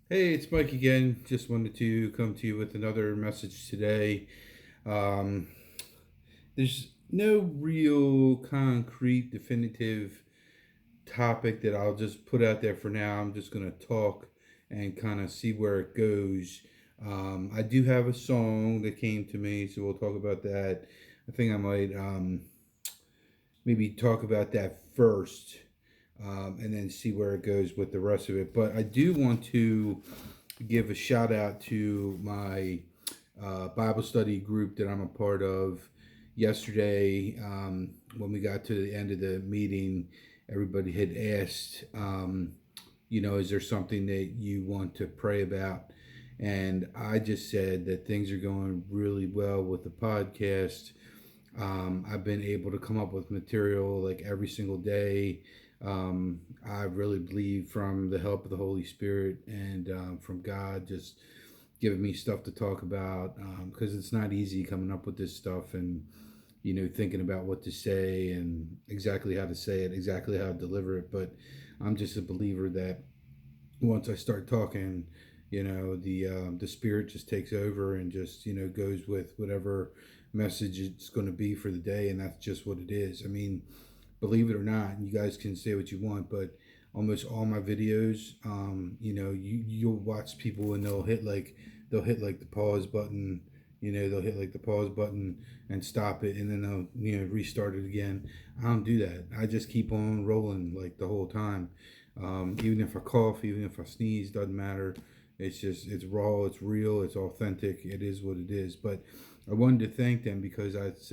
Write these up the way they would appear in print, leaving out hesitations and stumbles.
Hey, it's Mike again. Just wanted to come to you with another message today. Um, there's no real concrete, definitive topic that I'll just put out there for now. I'm just going to talk and kind of see where it goes. I do have a song that came to me, so we'll talk about that. I think I might maybe talk about that first, and then see where it goes with the rest of it. But I do want to give a shout out to my Bible study group that I'm a part of. Yesterday, when we got to the end of the meeting, everybody had asked, is there something that you want to pray about? And I just said that things are going really well with the podcast. I've been able to come up with material like every single day. I really believe from the help of the Holy Spirit and from God just giving me stuff to talk about because it's not easy coming up with this stuff and thinking about what to say and exactly how to say it, exactly how to deliver it. But I'm just a believer that once I start talking, the spirit just takes over and just goes with whatever message it's going to be for the day, and that's just what it is. I mean, believe it or not, you guys can say what you want, but almost all my videos, you'll watch people and they'll hit like the pause button. They'll hit like the pause button and stop it, and then they'll restart it again. I don't do that. I just keep on rolling like the whole time. Even if I cough, even if I sneeze, doesn't matter. It's raw, it's real, it's authentic. It is what it is. But I wanted to thank them because asked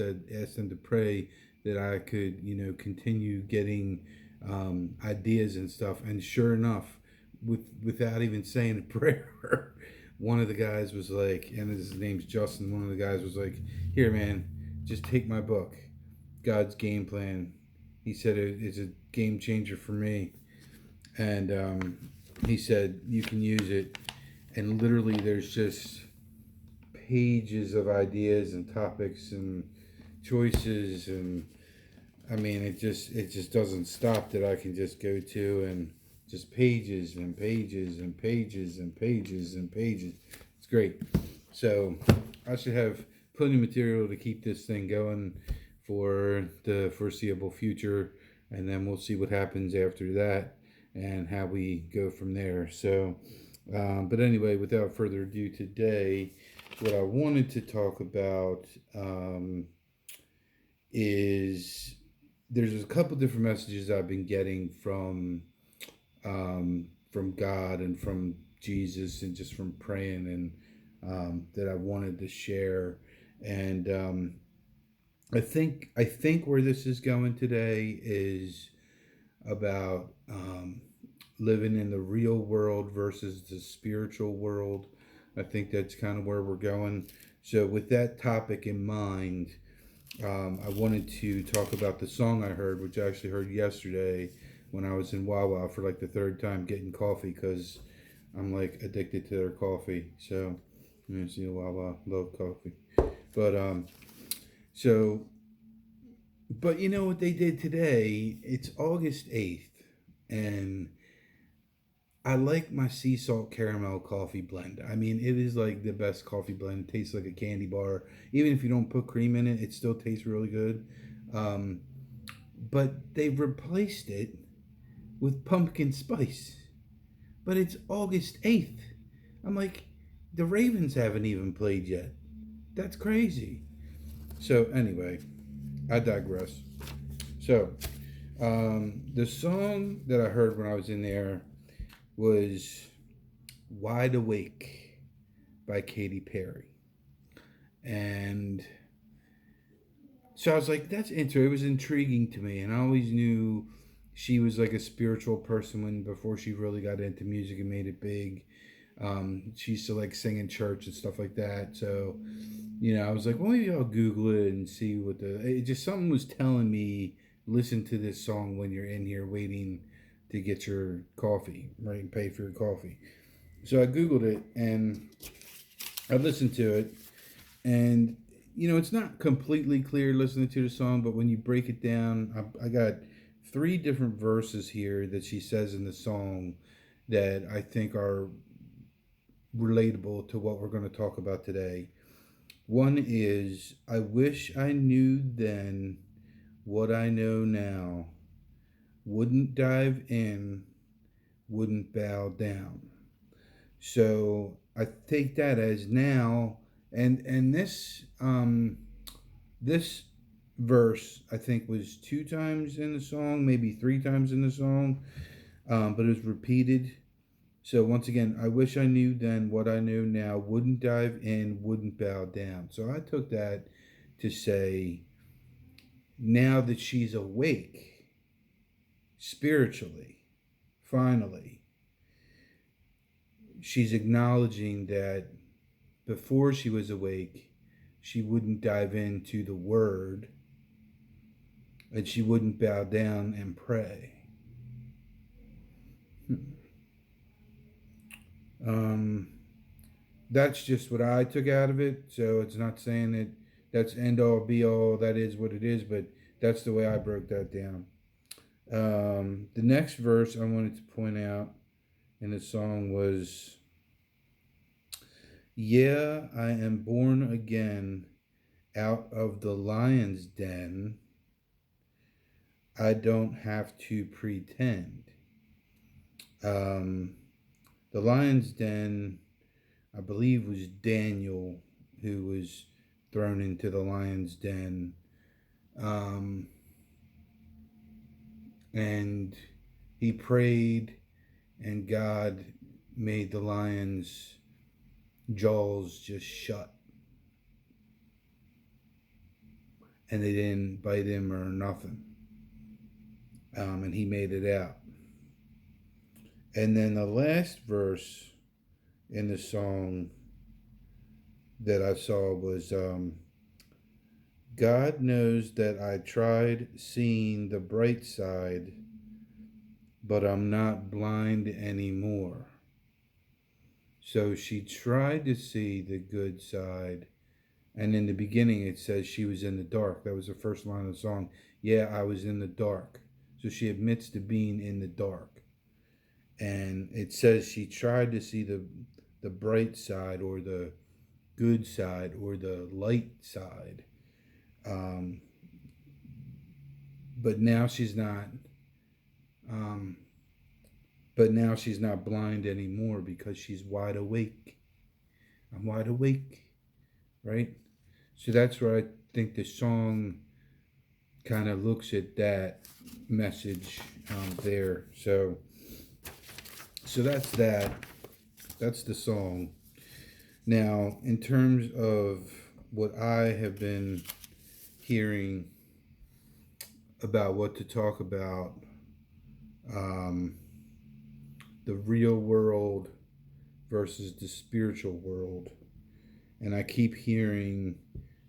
them to pray that I could, continue getting ideas and stuff. And sure enough, without even saying a prayer, one of the guys was like, and his name's Justin. One of the guys was like, "Here, man, just take my book, God's Game Plan." He said it's a game changer for me, and he said you can use it. And literally, there's just pages of ideas and topics and choices, and I mean, it just doesn't stop that I can just go to and just pages and pages and pages and pages and pages. It's great. So I should have plenty of material to keep this thing going for the foreseeable future, and then we'll see what happens after that and how we go from there. So, but anyway, without further ado, today, what I wanted to talk about is there's a couple different messages I've been getting from God and from Jesus and just from praying and that I wanted to share. And I think where this is going today is about living in the real world versus the spiritual world. I think that's kind of where we're going. So with that topic in mind, I wanted to talk about the song I heard, which I actually heard yesterday when I was in Wawa for like the third time getting coffee because I'm like addicted to their coffee. So, see, Wawa, love coffee. But so, but you know what they did today? It's August 8th, and I like my sea salt caramel coffee blend. I mean, it is like the best coffee blend. It tastes like a candy bar. Even if you don't put cream in it, it still tastes really good. Um, but they've replaced it with pumpkin spice. But it's August 8th. I'm like, the Ravens haven't even played yet. That's crazy. So, anyway, I digress. So, the song that I heard when I was in there was Wide Awake by Katy Perry. And so I was like, that's interesting. It was intriguing to me. And I always knew she was like a spiritual person when before she really got into music and made it big. She used to like sing in church and stuff like that. So, I was like, well, maybe I'll Google it and see what it just something was telling me, listen to this song when you're in here waiting to get your coffee, right? And pay for your coffee. So I Googled it and I listened to it, and it's not completely clear listening to the song, but when you break it down, I got three different verses here that she says in the song that I think are relatable to what we're going to talk about today. One is, I wish I knew then what I know now, wouldn't dive in, wouldn't bow down. So I take that as now, and this verse I think was two times in the song, maybe three times in the song, but it was repeated. So once again, I wish I knew then what I know now, wouldn't dive in, wouldn't bow down. So I took that to say, now that she's awake spiritually, finally, she's acknowledging that before she was awake, she wouldn't dive into the word and she wouldn't bow down and pray. Um, that's just what I took out of it. So it's not saying that that's end all be all, that is what it is, but that's the way I broke that down. The next verse I wanted to point out in the song was, yeah, I am born again out of the lion's den. I don't have to pretend. Um, the lion's den, I believe, was Daniel who was thrown into the lion's den. And he prayed, and God made the lion's jaws just shut. And they didn't bite him or nothing. And he made it out. And then the last verse in the song that I saw was, God knows that I tried seeing the bright side, but I'm not blind anymore. So she tried to see the good side. And in the beginning, it says she was in the dark. That was the first line of the song. Yeah, I was in the dark. So she admits to being in the dark. And it says she tried to see the bright side or the good side or the light side. But now she's not. But now she's not blind anymore because she's wide awake. I'm wide awake, right? So that's where I think the song kind of looks at that message there. So that's that. That's the song. Now, in terms of what I have been hearing about what to talk about, the real world versus the spiritual world. And I keep hearing,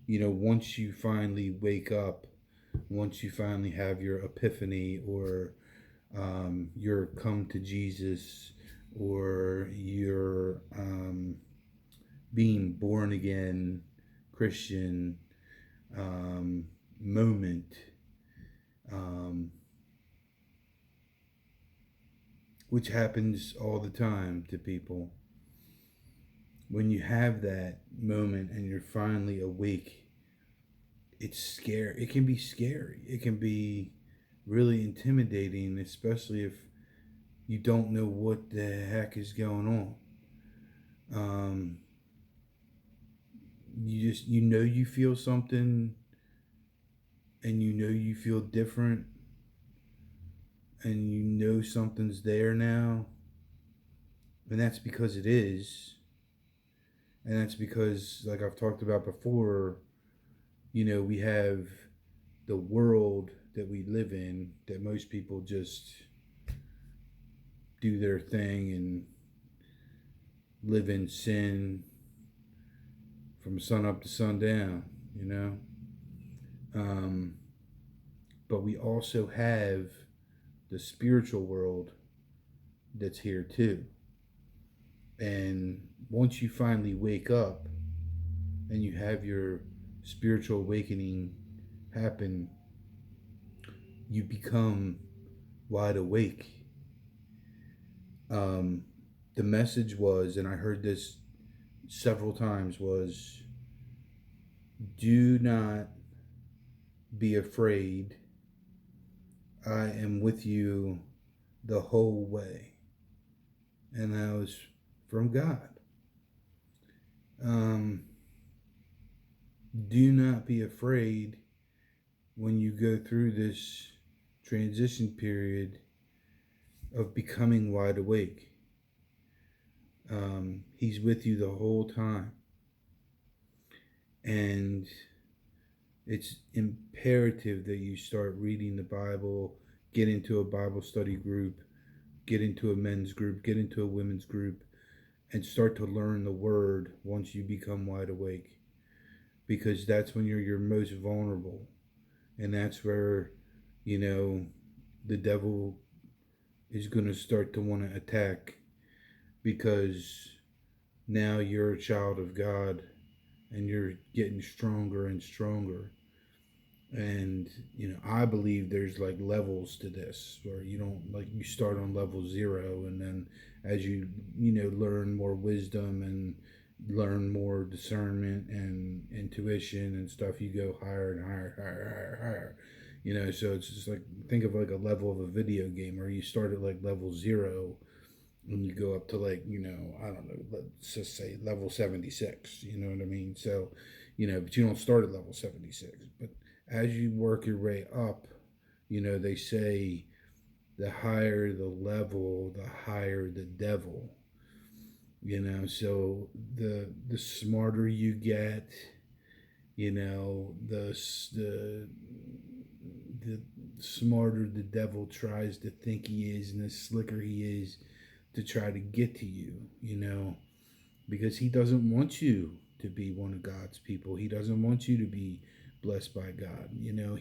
once you finally wake up, once you finally have your epiphany or your come to Jesus or your being born again Christian moment, which happens all the time to people. When you have that moment and you're finally awake, it's scary. It can be scary. It can be really intimidating, especially if you don't know what the heck is going on. You feel something, and you feel different, and something's there now, and that's because it is. And that's because, like I've talked about before, we have the world that we live in that most people just do their thing and live in sin from sun up to sundown, But we also have the spiritual world that's here too. And once you finally wake up and you have your spiritual awakening happen, you become wide awake. the message was, and I heard this several times, was do not be afraid. I am with you the whole way. And that was from God. Um, do not be afraid when you go through this transition period of becoming wide awake. He's with you the whole time. And it's imperative that you start reading the Bible, get into a Bible study group, get into a men's group, get into a women's group, and start to learn the word once you become wide awake. Because that's when you're your most vulnerable. And that's where, the devil is going to start to want to attack, because now you're a child of God and you're getting stronger and stronger. And I believe there's like levels to this, where you don't, like, you start on level 0, and then as you learn more wisdom and learn more discernment and intuition and stuff, you go higher and higher, higher, higher, higher. So it's just like, think of like a level of a video game where you start at like level 0 and you go up to, like, I don't know, let's just say level 76. You know what I mean? So, but you don't start at level 76. But as you work your way up, they say the higher the level, the higher the devil. So the smarter you get, the smarter the devil tries to think he is, and the slicker he is to try to get to you, because he doesn't want you to be one of God's people. He doesn't want you to be blessed by God.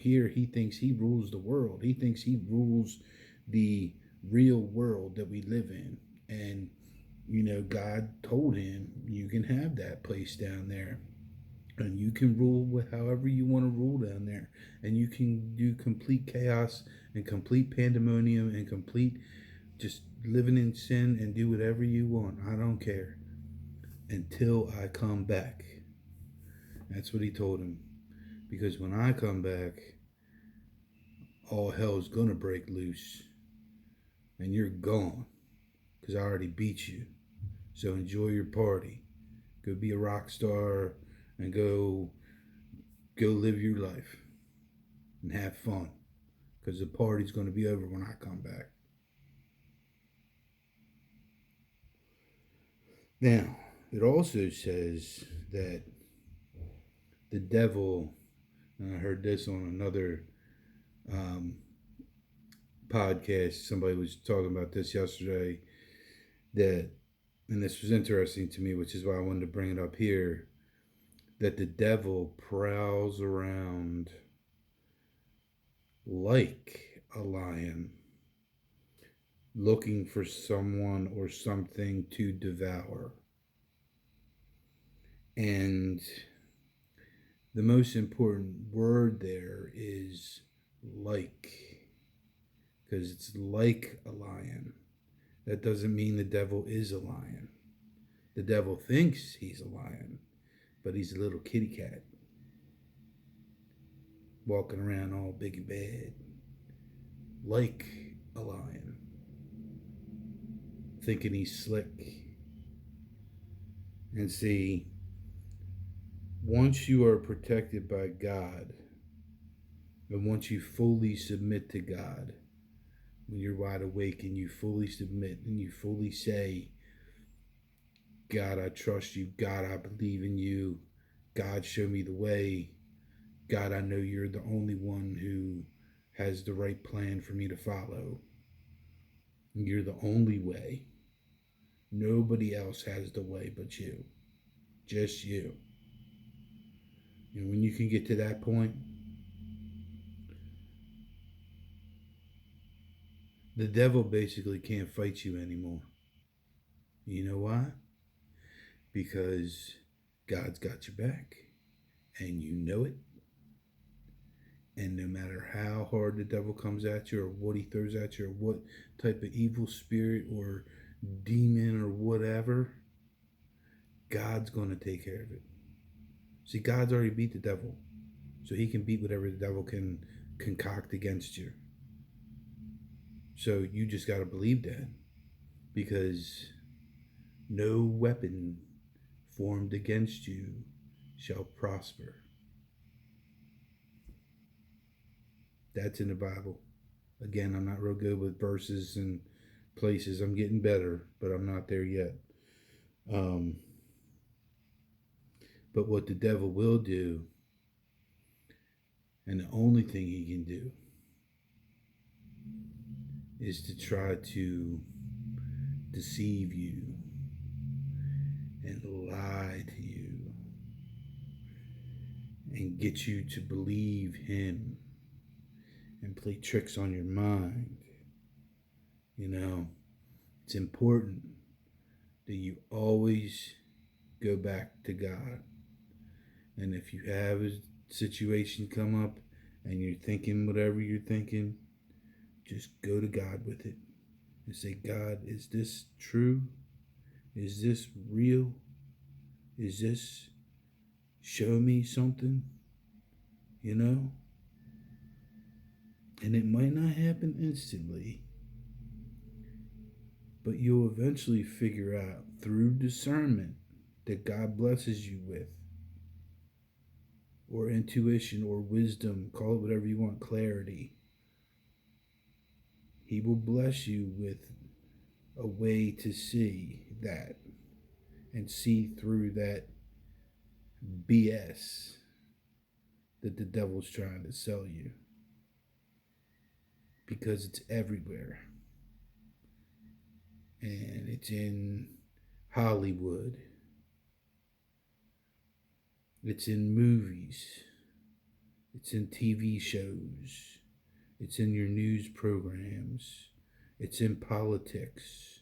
Here he thinks he rules the world. He thinks he rules the real world that we live in. And, God told him, you can have that place down there. And you can rule with however you want to rule down there. And you can do complete chaos and complete pandemonium and complete just living in sin and do whatever you want. I don't care until I come back. That's what he told him. Because when I come back, all hell's gonna break loose. And you're gone. Because I already beat you. So enjoy your party. Go be a rock star and go live your life. And have fun. Because the party's gonna be over when I come back. Now, it also says that the devil, and I heard this on another podcast, somebody was talking about this yesterday, that, and this was interesting to me, which is why I wanted to bring it up here, that the devil prowls around like a lion, looking for someone or something to devour. And the most important word there is like, because it's like a lion. That doesn't mean the devil is a lion. The devil thinks he's a lion, but he's a little kitty cat walking around all big and bad, like a lion, thinking he's slick. And see, once you are protected by God, and once you fully submit to God, when you're wide awake and you fully submit and you fully say, God, I trust you. God, I believe in you. God, show me the way. God, I know you're the only one who has the right plan for me to follow. You're the only way. Nobody else has the way but you. Just you. And when you can get to that point, the devil basically can't fight you anymore. You know why? Because God's got your back. And you know it. And no matter how hard the devil comes at you, or what he throws at you, or what type of evil spirit or demon or whatever, God's going to take care of it. See, God's already beat the devil, so he can beat whatever the devil can concoct against you. So you just got to believe that, because no weapon formed against you shall prosper. That's in the Bible. Again, I'm not real good with verses and places. I'm getting better, but I'm not there yet. But what the devil will do, and the only thing he can do, is to try to deceive you and lie to you and get you to believe him and play tricks on your mind. You know, it's important that you always go back to God. And if you have a situation come up and you're thinking whatever you're thinking, just go to God with it and say, God, is this true? Is this real? Is this, show me something? You know? And it might not happen instantly, but you'll eventually figure out through discernment that God blesses you with, or intuition, or wisdom, call it whatever you want, clarity. He will bless you with a way to see that and see through that BS that the devil's trying to sell you, because it's everywhere. And it's in Hollywood. It's in movies. It's in TV shows. It's in your news programs. It's in politics.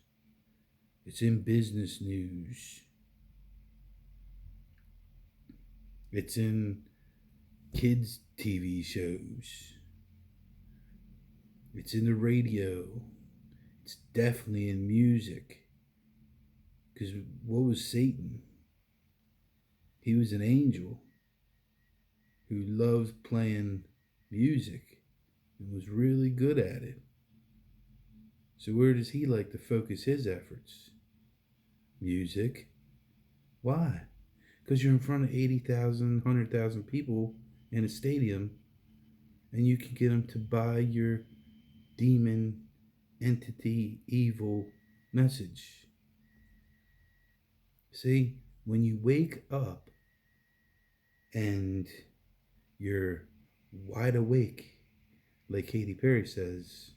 It's in business news. It's in kids' TV shows. It's in the radio. It's definitely in music. Because what was Satan? He was an angel who loved playing music and was really good at it. So where does he like to focus his efforts? Music. Why? Because you're in front of 80,000, 100,000 people in a stadium, and you can get them to buy your demon, entity, evil message. See, when you wake up and you're wide awake, like Katy Perry says,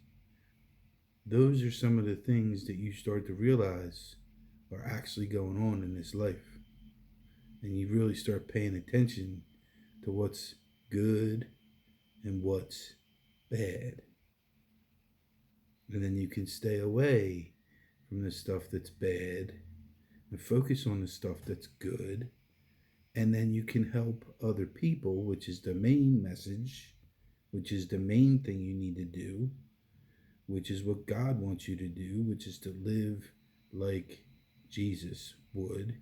those are some of the things that you start to realize are actually going on in this life. And you really start paying attention to what's good and what's bad. And then you can stay away from the stuff that's bad and focus on the stuff that's good. And then you can help other people, which is the main message, which is the main thing you need to do, which is what God wants you to do, which is to live like Jesus would,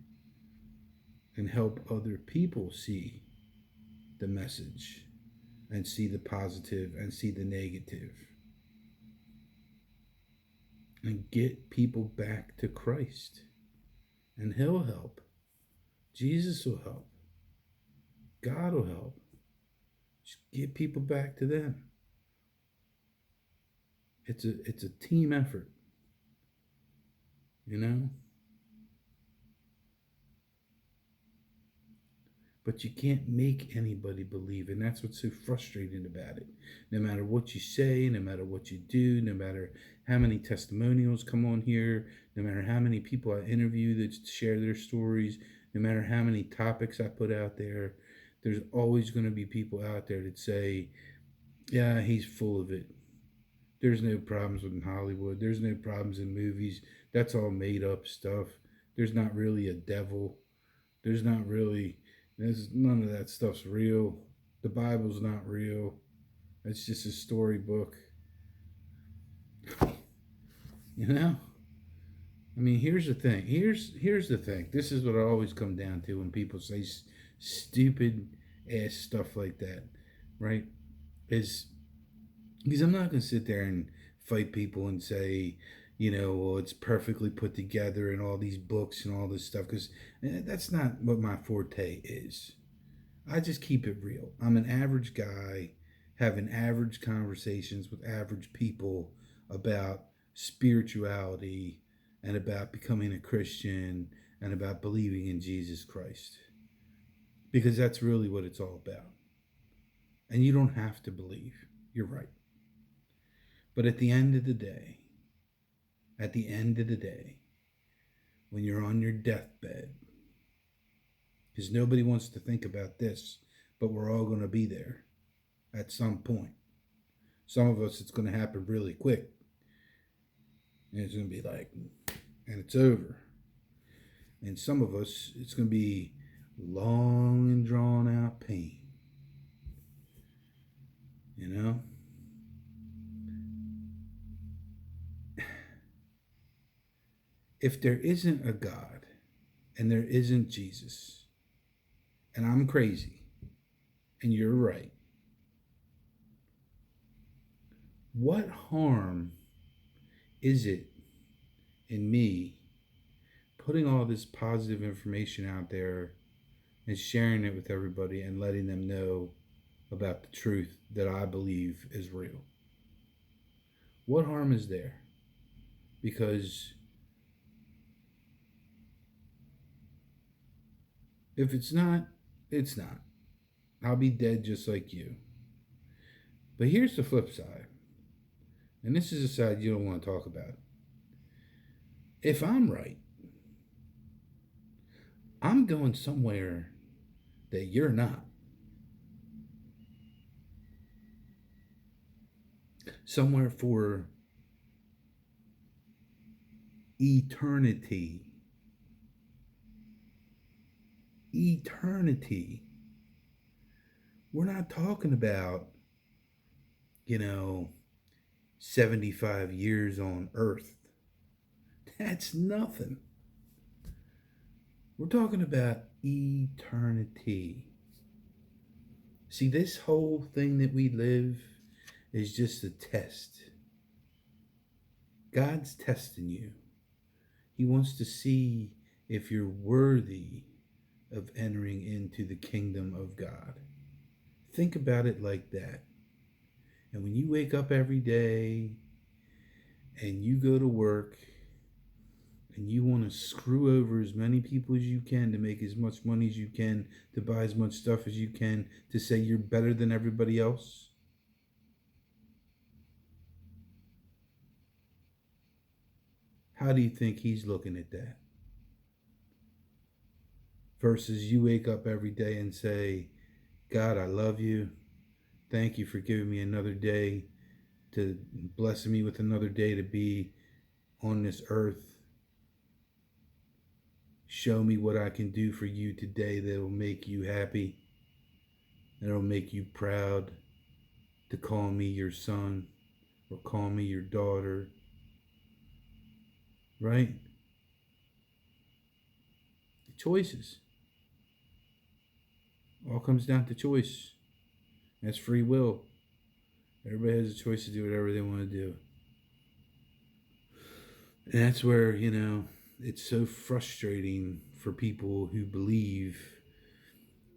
and help other people see the message and see the positive and see the negative. And get people back to Christ. And he'll help. Jesus will help. God will help. Just get people back to them. It's a team effort. You know? But you can't make anybody believe, and that's what's so frustrating about it. No matter what you say, no matter what you do, no matter how many testimonials come on here, no matter how many people I interview that share their stories, no matter how many topics I put out there, there's always going to be people out there that say, yeah, he's full of it. There's no problems in Hollywood. There's no problems in movies. That's all made up stuff. There's not really a devil. There's none of that stuff's real. The Bible's not real. It's just a storybook. You know? I mean, here's the thing. Here's the thing. This is what I always come down to when people say stupid ass stuff like that, right? Is because I'm not gonna sit there and fight people and say, well, it's perfectly put together and all these books and all this stuff, because that's not what my forte is. I just keep it real. I'm an average guy having average conversations with average people about spirituality and about becoming a Christian and about believing in Jesus Christ. Because that's really what it's all about. And you don't have to believe. You're right. But at the end of the day, when you're on your deathbed, because nobody wants to think about this, but we're all going to be there at some point. Some of us, it's going to happen really quick. And it's going to be like, and it's over. And some of us, it's going to be long and drawn out pain. You know? If there isn't a God and there isn't Jesus, and I'm crazy, and you're right, what harm is it in me putting all this positive information out there and sharing it with everybody and letting them know about the truth that I believe is real? What harm is there? Because if it's not, it's not. I'll be dead just like you. But here's the flip side. And this is a side you don't want to talk about. If I'm right, I'm going somewhere that you're not. Somewhere for eternity. Eternity. We're not talking about, 75 years on earth. That's nothing. We're talking about eternity. See, this whole thing that we live is just a test. God's testing you. He wants to see if you're worthy of entering into the kingdom of God. Think about it like that. And when you wake up every day and you go to work and you want to screw over as many people as you can to make as much money as you can, to buy as much stuff as you can, to say you're better than everybody else, how do you think he's looking at that? Versus you wake up every day and say, God, I love you. Thank you for giving me another day, to blessing me with another day to be on this earth. Show me what I can do for you today that will make you happy, that will make you proud to call me your son or call me your daughter. Right? The choices. All comes down to choice. That's free will. Everybody has a choice to do whatever they want to do. And that's where, it's so frustrating for people who believe,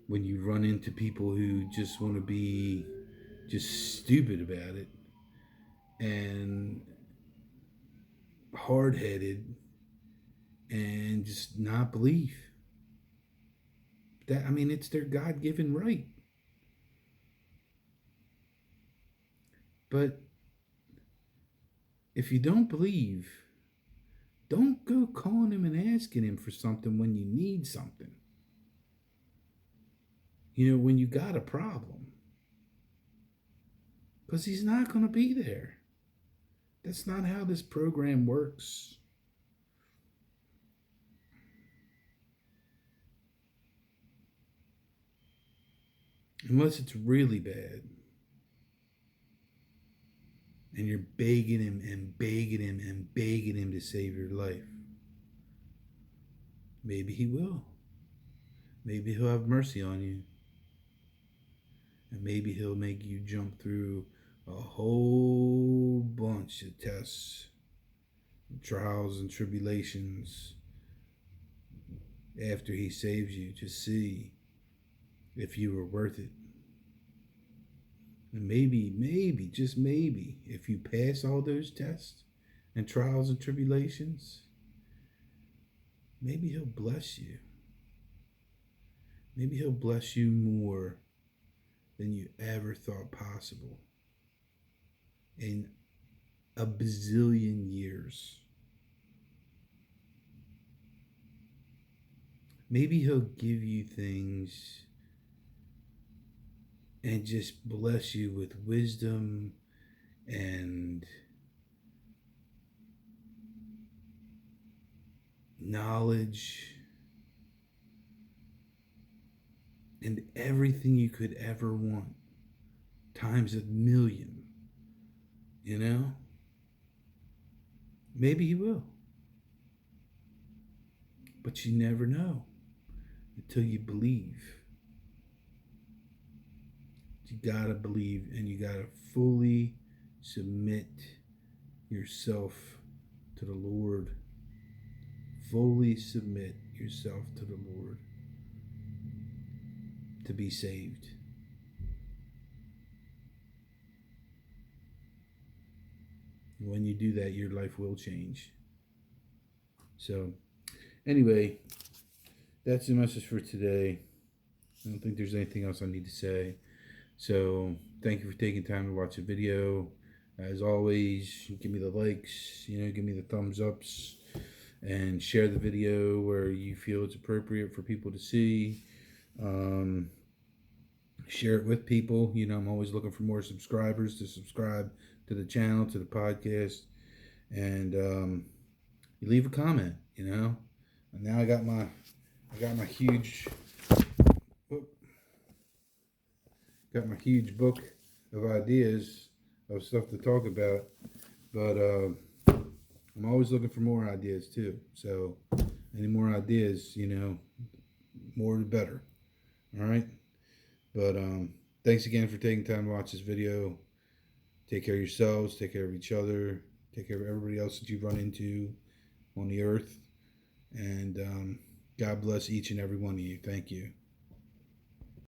when you run into people who just want to be just stupid about it and hard-headed and just not believe. It's their God-given right. But if you don't believe, don't go calling him and asking him for something when you need something. When you got a problem. Because he's not going to be there. That's not how this program works. Unless it's really bad. And you're begging him and begging him and begging him to save your life. maybe he will. Maybe he'll have mercy on you. And maybe he'll make you jump through a whole bunch of tests, trials, and tribulations after he saves you to see if you were worth it. And maybe, just maybe, if you pass all those tests and trials and tribulations, maybe he'll bless you. Maybe he'll bless you more than you ever thought possible in a bazillion years. Maybe he'll give you things and just bless you with wisdom and knowledge and everything you could ever want times a million, you know? Maybe he will. But you never know until you believe. You gotta believe, and you gotta fully submit yourself to the Lord. Fully submit yourself to the Lord to be saved. When you do that, your life will change. So, anyway, that's the message for today. I don't think there's anything else I need to say. So, thank you for taking time to watch the video. As always, give me the likes, give me the thumbs ups, and share the video where you feel it's appropriate for people to see. Share it with people. I'm always looking for more subscribers to subscribe to the channel, to the podcast, and you leave a comment. And now I got my huge book of ideas of stuff to talk about, but I'm always looking for more ideas too. So any more ideas, more the better. All right. But thanks again for taking time to watch this video. Take care of yourselves. Take care of each other. Take care of everybody else that you run into on the earth. And God bless each and every one of you. Thank you.